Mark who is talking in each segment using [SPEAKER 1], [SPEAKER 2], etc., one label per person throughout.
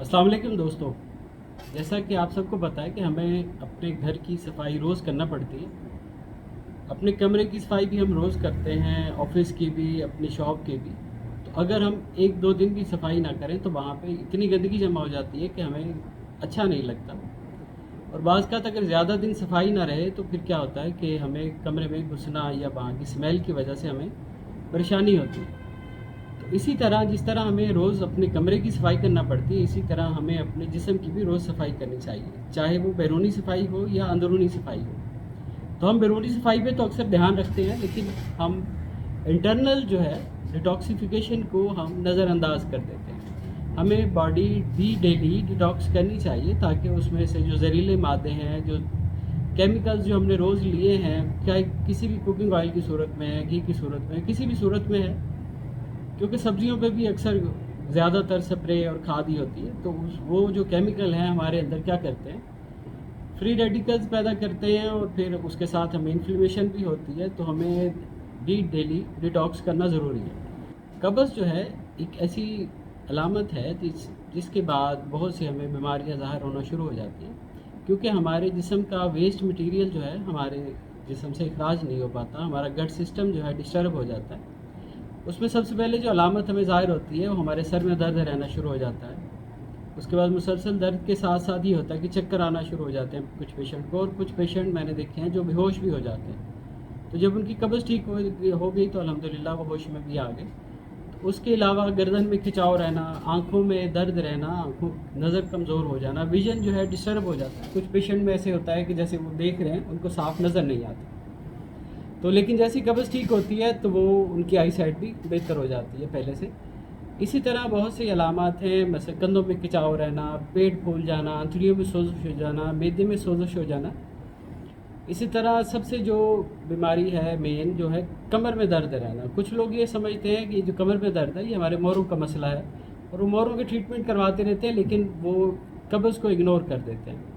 [SPEAKER 1] अस्सलाम वालेकुम दोस्तों। जैसा कि आप सबको पता है कि हमें अपने घर की सफाई रोज़ करना पड़ती है। अपने कमरे की सफाई भी हम रोज़ करते हैं, ऑफिस की भी, अपनी शॉप की भी। तो अगर हम 1-2 दिन भी सफाई ना करें तो वहाँ पे इतनी गंदगी जमा हो जाती है कि हमें अच्छा नहीं लगता। और बाज़ का अगर ज़्यादा दिन सफाई ना रहे तो फिर क्या होता है कि हमें कमरे में घुसना या वहाँ की स्मेल की वजह से हमें परेशानी होती है। तो इसी तरह जिस तरह हमें रोज़ अपने कमरे की सफाई करना पड़ती है, इसी तरह हमें अपने जिस्म की भी रोज़ सफाई करनी चाहिए, चाहे वो बैरूनी सफाई हो या अंदरूनी सफाई हो। तो हम बैरूनी सफाई पे तो अक्सर ध्यान रखते हैं, लेकिन हम इंटरनल जो है डिटॉक्सिफिकेशन को हम नज़रअंदाज कर देते हैं। हमें बॉडी भी डेली डिटॉक्स करनी चाहिए ताकि उसमें से जो जहरीले मादे हैं, जो केमिकल्स जो हमने रोज़ लिए हैं, चाहे किसी भी कुकिंग ऑयल की सूरत में है, घी की सूरत में, किसी भी सूरत में है, क्योंकि सब्जियों पे भी अक्सर ज़्यादातर स्प्रे और खाद ही होती है, तो वो जो केमिकल हैं हमारे अंदर क्या करते हैं, फ्री रेडिकल्स पैदा करते हैं और फिर उसके साथ हमें इन्फ्लेमेशन भी होती है। तो हमें भी डेली डिटॉक्स करना ज़रूरी है। कब्ज़ जो है एक ऐसी अलामत है जिसके बाद बहुत सी हमें बीमारियां ज़ाहिर होना शुरू हो जाती हैं, क्योंकि हमारे जिस्म का वेस्ट मटेरियल जो है हमारे जिस्म से इखराज नहीं हो पाता, हमारा गट सिस्टम जो है डिस्टर्ब हो जाता है। उसमें सबसे पहले जो अलामत हमें ज़ाहिर होती है वो हमारे सर में दर्द रहना शुरू हो जाता है। उसके बाद मुसलसल दर्द के साथ साथ ये होता है कि चक्कर आना शुरू हो जाते हैं कुछ पेशेंट को, और कुछ पेशेंट मैंने देखे हैं जो बेहोश भी हो जाते हैं। तो जब उनकी कब्ज़ ठीक हो गई तो अल्हम्दुलिल्लाह वो होश में भी आ गए। तो उसके अलावा गर्दन में खिंचाव रहना, आँखों में दर्द रहना, आँखों नज़र कमज़ोर हो जाना, विज़न जो है डिस्टर्ब हो जाता है। कुछ पेशेंट में ऐसे होता है कि जैसे वो देख रहे हैं उनको साफ नज़र नहीं आता। तो लेकिन जैसी कब्ज़ ठीक होती है तो वो उनकी आई साइट भी बेहतर हो जाती है पहले से। इसी तरह बहुत सी अलामात हैं, जैसे कंधों में खिंचाव रहना, पेट फूल जाना, आंतड़ियों में सोजिश हो जाना, मैदे में सोजिश हो जाना। इसी तरह सबसे जो बीमारी है मेन जो है कमर में दर्द रहना। कुछ लोग ये समझते हैं कि जो कमर में दर्द है ये हमारे मोरों का मसला है, और वो मोरों के ट्रीटमेंट करवाते रहते हैं, लेकिन वो कब्ज़ को इग्नोर कर देते हैं।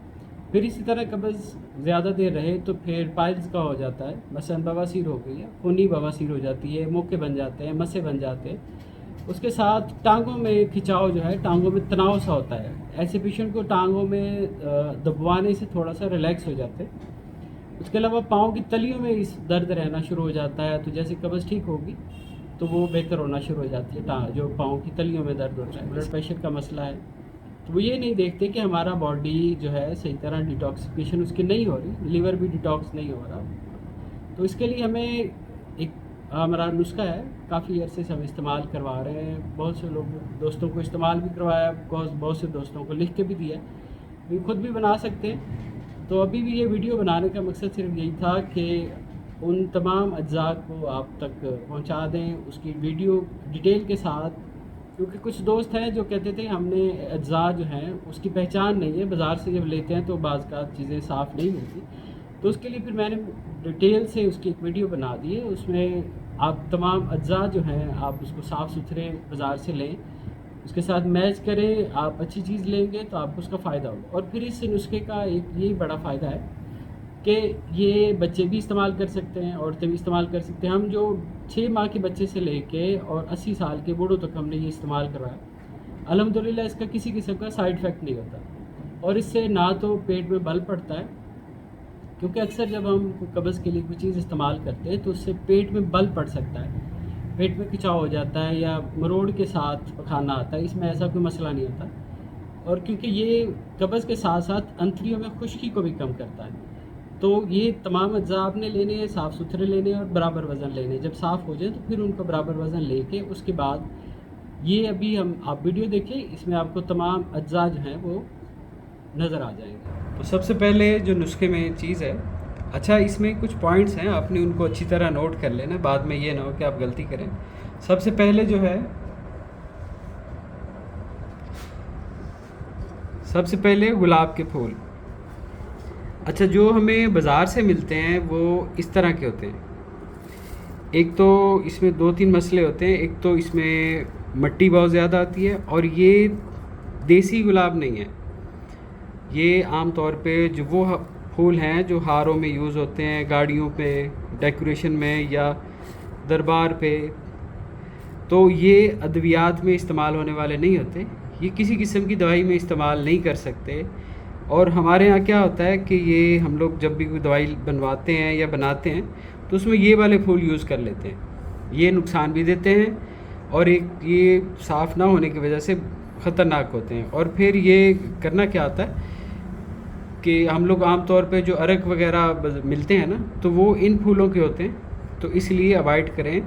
[SPEAKER 1] फिर इसी तरह कब्ज़ ज़्यादा देर रहे तो फिर पाइल्स का हो जाता है, मसलन बवासीर हो गई है, खूनी बवासीर हो जाती है, मोके बन जाते हैं, मसे बन जाते हैं। उसके साथ टांगों में खिंचाव जो है, टांगों में तनाव सा होता है। ऐसे पेशेंट को टांगों में दबवाने से थोड़ा सा रिलैक्स हो जाते हैं। उसके अलावा पाँव की तलियों में इस दर्द रहना शुरू हो जाता है, तो जैसे कब्ज़ ठीक होगी तो वो बेहतर होना शुरू हो जाती है। जो पाँव की तलियों में दर्द होता है, ब्लड प्रेशर का मसला है, तो वो ये नहीं देखते कि हमारा बॉडी जो है सही तरह डिटॉक्सिफिकेशन उसकी नहीं हो रही, लीवर भी डिटॉक्स नहीं हो रहा। तो इसके लिए हमें एक हमारा नुस्खा है, काफ़ी अरसे से हम इस्तेमाल करवा रहे हैं, बहुत से लोग दोस्तों को इस्तेमाल भी करवाया, बहुत से दोस्तों को लिख के भी दिया, भी खुद भी बना सकते हैं। तो अभी भी ये वीडियो बनाने का मकसद सिर्फ यही था कि उन तमाम अज्जा को आप तक पहुंचा दें, उसकी वीडियो डिटेल के साथ, क्योंकि कुछ दोस्त हैं जो कहते थे हमने अज्जा जो हैं उसकी पहचान नहीं है, बाज़ार से जब लेते हैं तो बाज़ का चीज़ें साफ़ नहीं मिलती। तो उसके लिए फिर मैंने डिटेल से उसकी एक वीडियो बना दी है, उसमें आप तमाम अज्जा जो हैं आप उसको साफ़ सुथरे बाज़ार से लें, उसके साथ मैच करें, आप अच्छी चीज़ लेंगे तो आपको उसका फ़ायदा होगा। और फिर इस नुस्खे का एक यही बड़ा फ़ायदा है कि ये बच्चे भी इस्तेमाल कर सकते हैं, औरतें भी इस्तेमाल कर सकते हैं। हम जो 6 माह के बच्चे से लेके और 80 साल के बूढ़ों तक हमने ये इस्तेमाल करवाया, अल्हम्दुलिल्लाह इसका किसी किस्म का साइड इफ़ेक्ट नहीं होता। और इससे ना तो पेट में बल पड़ता है, क्योंकि अक्सर जब हम कब्ज़ के लिए कोई चीज़ इस्तेमाल करते हैं तो उससे पेट में बल पड़ सकता है, पेट में खिंचाव हो जाता है या मरोड़ के साथ पखाना आता है। इसमें ऐसा कोई मसला नहीं होता। और क्योंकि ये कब्ज़ के साथ साथ अंतड़ियों में खुश्की को भी कम करता है, तो ये तमाम अज्जा आपने लेने हैं, साफ़ सुथरे लेने हैं और बराबर वज़न लेने हैं। जब साफ़ हो जाए तो फिर उनको बराबर वज़न लेके उसके बाद ये अभी हम आप वीडियो देखिए, इसमें आपको तमाम अज्जा जो हैं वो नज़र आ जाएंगे। तो सबसे पहले जो नुस्खे में चीज़ है, अच्छा इसमें कुछ पॉइंट्स हैं, आपने उनको अच्छी तरह नोट कर लेना, बाद में ये ना हो कि आप गलती करें। सबसे पहले जो है, सबसे पहले गुलाब के फूल। अच्छा, जो हमें बाज़ार से मिलते हैं वो इस तरह के होते हैं। एक तो इसमें 2-3 मसले होते हैं। एक तो इसमें मिट्टी बहुत ज़्यादा आती है, और ये देसी गुलाब नहीं है। ये आम तौर पे जो वो फूल हैं जो हारों में यूज़ होते हैं, गाड़ियों पे डेकोरेशन में या दरबार पे, तो ये अद्वियात में इस्तेमाल होने वाले नहीं होते। ये किसी किस्म की दवाई में इस्तेमाल नहीं कर सकते। और हमारे यहाँ क्या होता है कि ये हम लोग जब भी कोई दवाई बनवाते हैं या बनाते हैं तो उसमें ये वाले फूल यूज़ कर लेते हैं। ये नुकसान भी देते हैं और एक ये साफ़ ना होने की वजह से ख़तरनाक होते हैं। और फिर ये करना क्या होता है कि हम लोग आम तौर पे जो अरक वगैरह मिलते हैं ना, तो वो इन फूलों के होते हैं, तो इसलिए अवॉइड करें।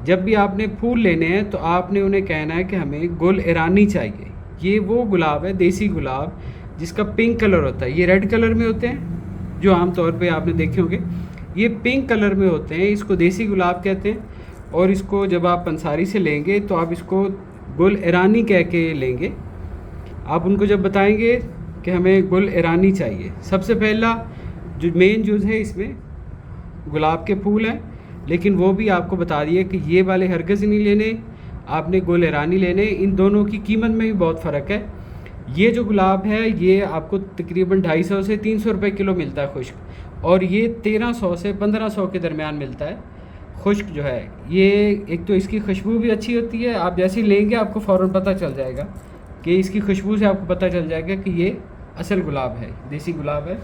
[SPEAKER 1] जब भी आपने फूल लेने हैं तो आपने उन्हें कहना है कि हमें गुल ईरानी चाहिए। ये वो गुलाब है, देसी गुलाब, जिसका पिंक कलर होता है। ये रेड कलर में होते हैं जो आम तौर पे आपने देखे होंगे, ये पिंक कलर में होते हैं। इसको देसी गुलाब कहते हैं। और इसको जब आप पंसारी से लेंगे तो आप इसको गुल ईरानी कह के लेंगे। आप उनको जब बताएंगे कि हमें गुल ईरानी चाहिए, सबसे पहला जो मेन जुज़ है इसमें गुलाब के फूल हैं, लेकिन वो भी आपको बता दिए कि ये वाले हरगिज़ नहीं लेने, आपने गुल ईरानी लेने। इन दोनों की कीमत में भी बहुत फ़र्क है। ये जो गुलाब है ये आपको तकरीबन 250 से 300 रुपये किलो मिलता है खुश्क, और ये 1300 से 1500 के दरमियान मिलता है खुश्क जो है। ये एक तो इसकी खुशबू भी अच्छी होती है, आप जैसे ही लेंगे आपको फ़ौरन पता चल जाएगा कि इसकी खुशबू से आपको पता चल जाएगा कि ये असल गुलाब है, देसी गुलाब है।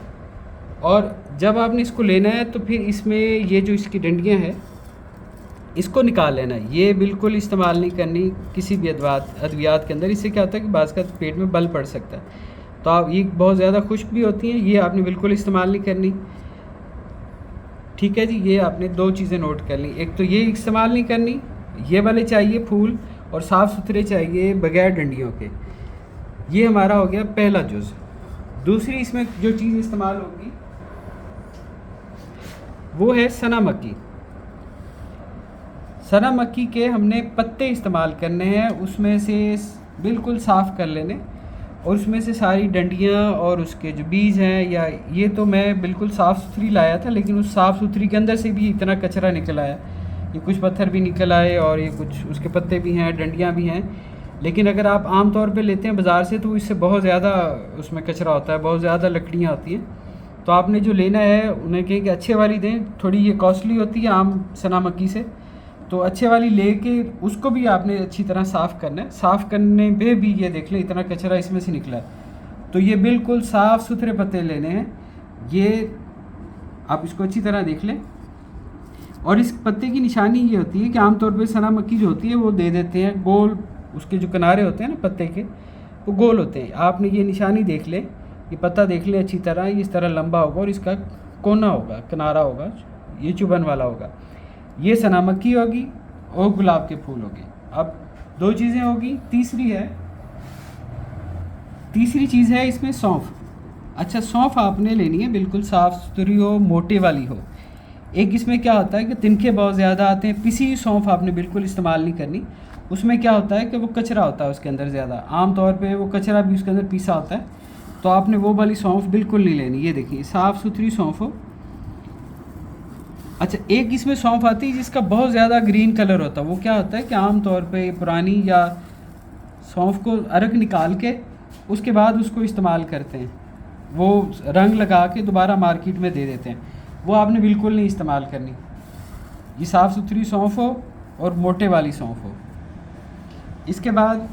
[SPEAKER 1] और जब आपने इसको लेना है तो फिर इसमें ये जो इसकी डंडियाँ हैं इसको निकाल लेना है। ये बिल्कुल इस्तेमाल नहीं करनी किसी भी अद्वियात के अंदर। इससे क्या होता है कि बाज़ का पेट में बल पड़ सकता है। तो आप ये बहुत ज़्यादा खुश्क भी होती हैं, ये आपने बिल्कुल इस्तेमाल नहीं करनी। ठीक है जी, ये आपने 2 चीज़ें नोट कर ली। एक तो ये इस्तेमाल नहीं करनी, ये वाले चाहिए फूल, और साफ़ सुथरे चाहिए बग़ैर डंडियों के। ये हमारा हो गया पहला जुज़। दूसरी इसमें जो चीज़ इस्तेमाल होगी वो है सना मक्की। सना मक्की के हमने पत्ते इस्तेमाल करने हैं, उसमें से बिल्कुल साफ़ कर लेने, और उसमें से सारी डंडियाँ और उसके जो बीज हैं, या ये तो मैं बिल्कुल साफ़ सुथरी लाया था, लेकिन उस साफ़ सुथरी के अंदर से भी इतना कचरा निकल आया। ये कुछ पत्थर भी निकल आए और ये कुछ उसके पत्ते भी हैं, डंडियाँ भी हैं। लेकिन अगर आप आम तौर पे लेते हैं बाज़ार से तो इससे बहुत ज़्यादा उसमें कचरा होता है, बहुत ज़्यादा लकड़ियाँ होती हैं। तो आपने जो लेना है उन्हें कहें कि अच्छे वाली दें, थोड़ी ये कॉस्टली होती है आम सना मक्की से, तो अच्छे वाली लेके उसको भी आपने अच्छी तरह साफ़ करना है। साफ़ करने पे भी ये देख लें इतना कचरा इसमें से निकला है, तो ये बिल्कुल साफ़ सुथरे पत्ते लेने हैं। ये आप इसको अच्छी तरह देख लें। और इस पत्ते की निशानी ये होती है कि आमतौर पे सना मक्की जो होती है वो दे देते हैं गोल, उसके जो किनारे होते हैं ना पत्ते के, वो गोल होते हैं। आपने ये निशानी देख लें, ये पत्ता देख लें अच्छी तरह, ये इस तरह लंबा होगा और इसका कोना होगा, किनारा होगा, ये चुभन वाला होगा। ये सना मक्की होगी और गुलाब के फूल होंगे। अब 2 चीज़ें होगी। तीसरी चीज़ है इसमें सौंफ। अच्छा, सौंफ आपने लेनी है बिल्कुल साफ़ सुथरी हो, मोटे वाली हो। एक इसमें क्या होता है कि तिनके बहुत ज़्यादा आते हैं, पिसी हुई सौंफ आपने बिल्कुल इस्तेमाल नहीं करनी। उसमें क्या होता है कि वो कचरा होता है उसके अंदर ज़्यादा, आम तौर पे वो कचरा भी उसके अंदर पीसा होता है, तो आपने वो वाली सौंफ बिल्कुल नहीं लेनी। ये देखिए साफ़ सुथरी सौंफ हो। अच्छा, एक इसमें सौंफ आती है जिसका बहुत ज़्यादा ग्रीन कलर होता है। वो क्या होता है कि आम तौर पे पुरानी या सौंफ को अरक निकाल के उसके बाद उसको इस्तेमाल करते हैं, वो रंग लगा के दोबारा मार्केट में दे देते हैं, वो आपने बिल्कुल नहीं इस्तेमाल करनी। ये साफ़ सुथरी सौंफ हो और मोटे वाली सौंफ हो। इसके बाद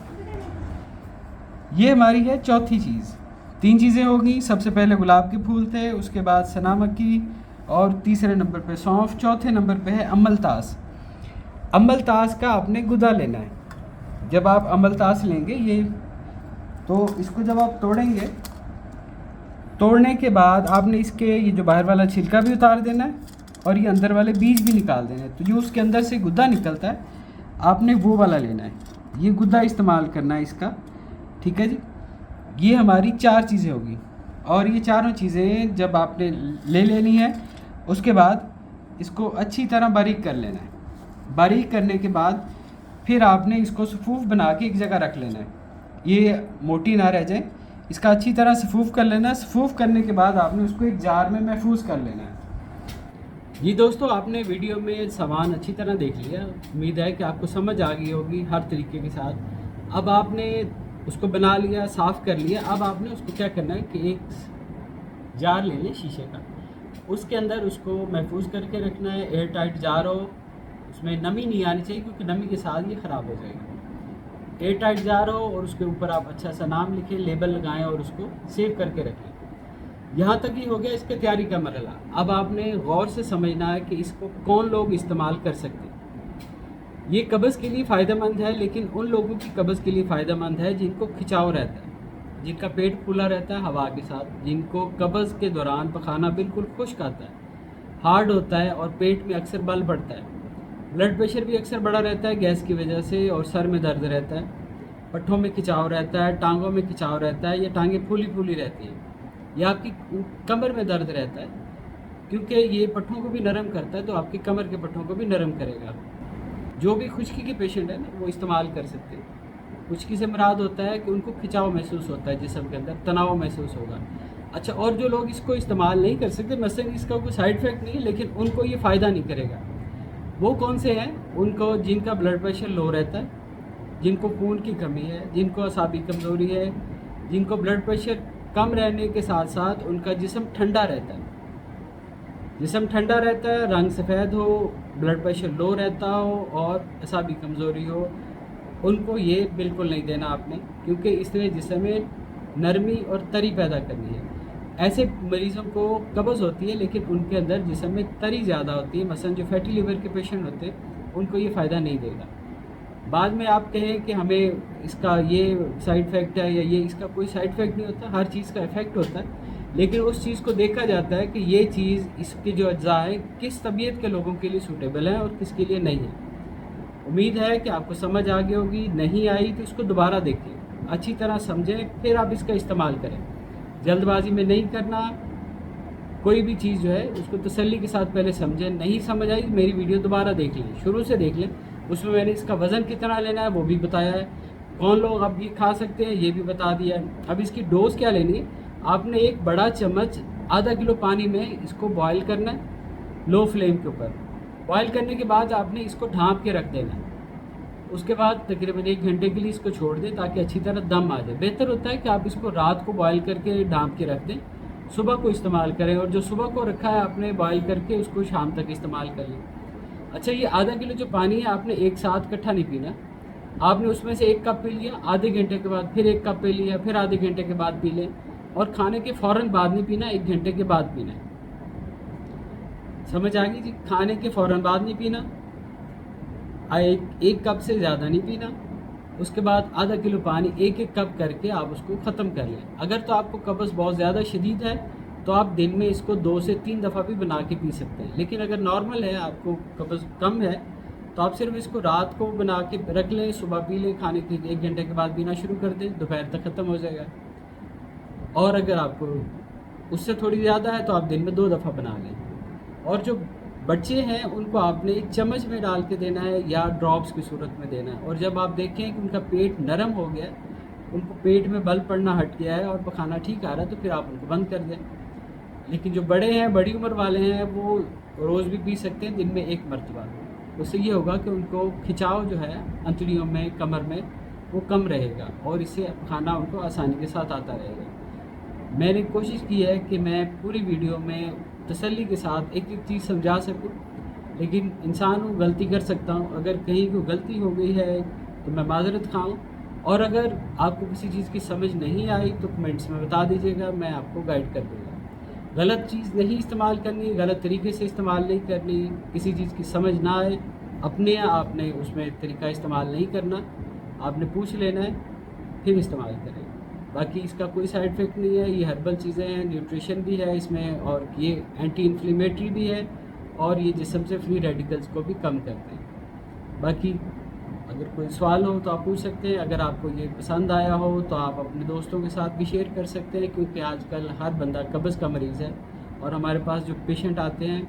[SPEAKER 1] ये हमारी है चौथी चीज़। 3 चीज़ें होगी। सबसे पहले गुलाब के फूल थे, उसके बाद सना मक्की, और तीसरे नंबर पे सौंफ, चौथे नंबर पे है अमलतास। अमलतास का आपने गुदा लेना है। जब आप अमलतास लेंगे ये, तो इसको जब आप तोड़ेंगे, तोड़ने के बाद आपने इसके ये जो बाहर वाला छिलका भी उतार देना है और ये अंदर वाले बीज भी निकाल देने हैं। तो जो उसके अंदर से गुदा निकलता है आपने वो वाला लेना है, ये गुदा इस्तेमाल करना है इसका। ठीक है जी, ये हमारी 4 चीज़ें होगी। और ये चारों चीज़ें जब आपने ले लेनी है, उसके बाद इसको अच्छी तरह बारीक कर लेना है। बारीक करने के बाद फिर आपने इसको सफूफ बना के एक जगह रख लेना है, ये मोटी ना रह जाए। इसका अच्छी तरह सफूफ कर लेना है। सफूफ करने के बाद आपने उसको एक जार में महफूज कर लेना है। जी दोस्तों, आपने वीडियो में सामान अच्छी तरह देख लिया। उम्मीद है कि आपको समझ आ गई होगी हर तरीके के साथ। अब आपने उसको बना लिया, साफ़ कर लिया। अब आपने उसको क्या करना है कि एक जार ले लें शीशे का, उसके अंदर उसको महफूज करके रखना है। एयर टाइट जार हो, उसमें नमी नहीं आनी चाहिए, क्योंकि नमी के साथ ये ख़राब हो जाएगा। एयर टाइट जार हो और उसके ऊपर आप अच्छा सा नाम लिखें, लेबल लगाएं और उसको सेव करके रखें। यहाँ तक ही हो गया इसके तैयारी का मरहला। अब आपने गौर से समझना है कि इसको कौन लोग इस्तेमाल कर सकते हैं। ये कब्ज़ के लिए फ़ायदेमंद है, लेकिन उन लोगों की कब्ज़ के लिए फ़ायदेमंद है जिनको खिंचाव रहता है, जिनका पेट फूला रहता है हवा के साथ, जिनको कब्ज़ के दौरान पखाना बिल्कुल खुश्क आता है, हार्ड होता है और पेट में अक्सर बल बढ़ता है, ब्लड प्रेशर भी अक्सर बढ़ा रहता है गैस की वजह से, और सर में दर्द रहता है, पट्ठों में खिंचाव रहता है, टांगों में खिंचाव रहता है, या टांगें फूली फूली रहती हैं, या आपकी कमर में दर्द रहता है, क्योंकि ये पट्ठों को भी नरम करता है, तो आपकी कमर के पट्ठों को भी नरम करेगा। जो भी खुश्की के पेशेंट है ना, वो इस्तेमाल कर सकते हैं। खुश्की से मुराद होता है कि उनको खिंचाव महसूस होता है, जिस्म के अंदर तनाव महसूस होगा। अच्छा, और जो लोग इसको इस्तेमाल नहीं कर सकते, मसलन इसका कोई साइड इफ़ेक्ट नहीं है, लेकिन उनको ये फ़ायदा नहीं करेगा, वो कौन से हैं? उनको जिनका ब्लड प्रेशर लो रहता है, जिनको खून की कमी है, जिनको असाबी कमज़ोरी है, जिनको ब्लड प्रेशर कम रहने के साथ साथ उनका जिस्म ठंडा रहता है, जिस्म ठंडा रहता है, रंग सफ़ेद हो, ब्लड प्रेशर लो रहता हो और असाबी कमज़ोरी हो, उनको ये बिल्कुल नहीं देना आपने, क्योंकि इसने जिस्म में नरमी और तरी पैदा करनी है। ऐसे मरीज़ों को कब्ज़ होती है, लेकिन उनके अंदर जिस्म में तरी ज़्यादा होती है, मसलन जो फैटी लिवर के पेशेंट होते हैं, उनको ये फ़ायदा नहीं देगा। बाद में आप कहें कि हमें इसका ये साइड इफ़ेक्ट है या ये, इसका कोई साइड इफ़ेक्ट नहीं होता, हर चीज़ का इफ़ेक्ट होता है, लेकिन उस चीज़ को देखा जाता है कि ये चीज़, इसके जो अज्जा है, किस तबीयत के लोगों के लिए सूटेबल है और किसके लिए नहीं है। उम्मीद है कि आपको समझ आ गई होगी। नहीं आई तो इसको दोबारा देखें, अच्छी तरह समझें, फिर आप इसका इस्तेमाल करें। जल्दबाजी में नहीं करना, कोई भी चीज़ जो है उसको तसल्ली के साथ पहले समझें। नहीं समझ आई, मेरी वीडियो दोबारा देख लें, शुरू से देख लें, उसमें मैंने इसका वज़न कितना लेना है वो भी बताया है, कौन लोग अब ये खा सकते हैं ये भी बता दिया है। अब इसकी डोज़ क्या लेनी है, आपने एक बड़ा चम्मच आधा किलो पानी में इसको बॉयल करना है, लो फ्लेम के ऊपर। बॉयल करने के बाद आपने इसको ढाँप के रख देना है। उसके बाद तकरीबन 1 घंटे के लिए इसको छोड़ दें ताकि अच्छी तरह दम आ जाए। बेहतर होता है कि आप इसको रात को बॉयल करके ढाँप के रख दें, सुबह को इस्तेमाल करें, और जो सुबह को रखा है आपने बॉयल करके, उसको शाम तक इस्तेमाल कर लें। अच्छा, ये आधा किलो जो पानी है आपने एक साथ इकट्ठा नहीं पीना, आपने उसमें से 1 कप पी लिया, आधे घंटे के बाद फिर 1 कप पी लिया, फिर आधे घंटे के बाद पी लें, और खाने के फ़ौरन बाद नहीं पीना, 1 घंटे के बाद पीना है। समझ आ गई जी? खाने के फ़ौरन बाद नहीं पीना, एक कप से ज़्यादा नहीं पीना। उसके बाद आधा किलो पानी 1-1 कप करके आप उसको ख़त्म कर लें। अगर तो आपको कब्ज़ बहुत ज़्यादा शदीद है तो आप दिन में इसको 2 से 3 दफ़ा भी बना के पी सकते हैं, लेकिन अगर नॉर्मल है, आपको कब्ज़ कम है, तो आप सिर्फ इसको रात को बना के रख लें, सुबह पी लें, खाने के 1 घंटे के बाद पीना शुरू कर दें, दोपहर तक ख़त्म हो जाएगा। और अगर आपको उससे थोड़ी ज़्यादा है तो आप दिन में 2 दफ़ा बना लें। और जो बच्चे हैं उनको आपने एक चम्मच में डाल के देना है या ड्रॉप्स की सूरत में देना है, और जब आप देखें कि उनका पेट नरम हो गया, उनको पेट में बल पड़ना हट गया है और पखाना ठीक आ रहा है, तो फिर आप उनको बंद कर दें। लेकिन जो बड़े हैं, बड़ी उम्र वाले हैं, वो रोज़ भी पी सकते हैं, दिन में 1 मरतबा। उससे ये होगा कि उनको खिंचाव जो है अंतड़ियों में, कमर में, वो कम रहेगा और इससे खाना उनको आसानी के साथ आता रहेगा। मैंने कोशिश की है कि मैं पूरी वीडियो में तसल्ली के साथ एक एक चीज़ समझा सकूं, लेकिन इंसान हूँ, गलती कर सकता हूँ। अगर कहीं कोई गलती हो गई है तो मैं माज़रत खाऊँ, और अगर आपको किसी चीज़ की समझ नहीं आई तो कमेंट्स में बता दीजिएगा, मैं आपको गाइड कर दूँगा। गलत चीज़ नहीं इस्तेमाल करनी, गलत तरीके से इस्तेमाल नहीं करनी। किसी चीज़ की समझ ना आए, अपने आपने उसमें तरीका इस्तेमाल नहीं करना, आपने पूछ लेना है, फिर इस्तेमाल करें। बाकी इसका कोई साइड इफ़ेक्ट नहीं है, ये हर्बल चीज़ें हैं, न्यूट्रिशन भी है इसमें, और ये एंटी इन्फ्लेमेटरी भी है, और ये जिस्म से फ्री रेडिकल्स को भी कम करते हैं। बाकी अगर कोई सवाल हो तो आप पूछ सकते हैं। अगर आपको ये पसंद आया हो तो आप अपने दोस्तों के साथ भी शेयर कर सकते हैं, क्योंकि आजकल हर बंदा कब्ज़ का मरीज़ है, और हमारे पास जो पेशेंट आते हैं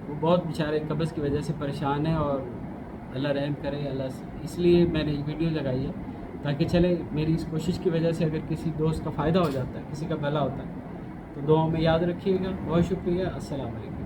[SPEAKER 1] वो बहुत बेचारे कब्ज़ की वजह से परेशान हैं, और अल्लाह रहम करे, अल्लाह, इसलिए मैंने ये वीडियो लगाई है ताकि चले, मेरी इस कोशिश की वजह से अगर किसी दोस्त का फ़ायदा हो जाता है, किसी का भला होता है, तो दुआओं में याद रखिएगा। बहुत शुक्रिया। अस्सलाम वालेकुम।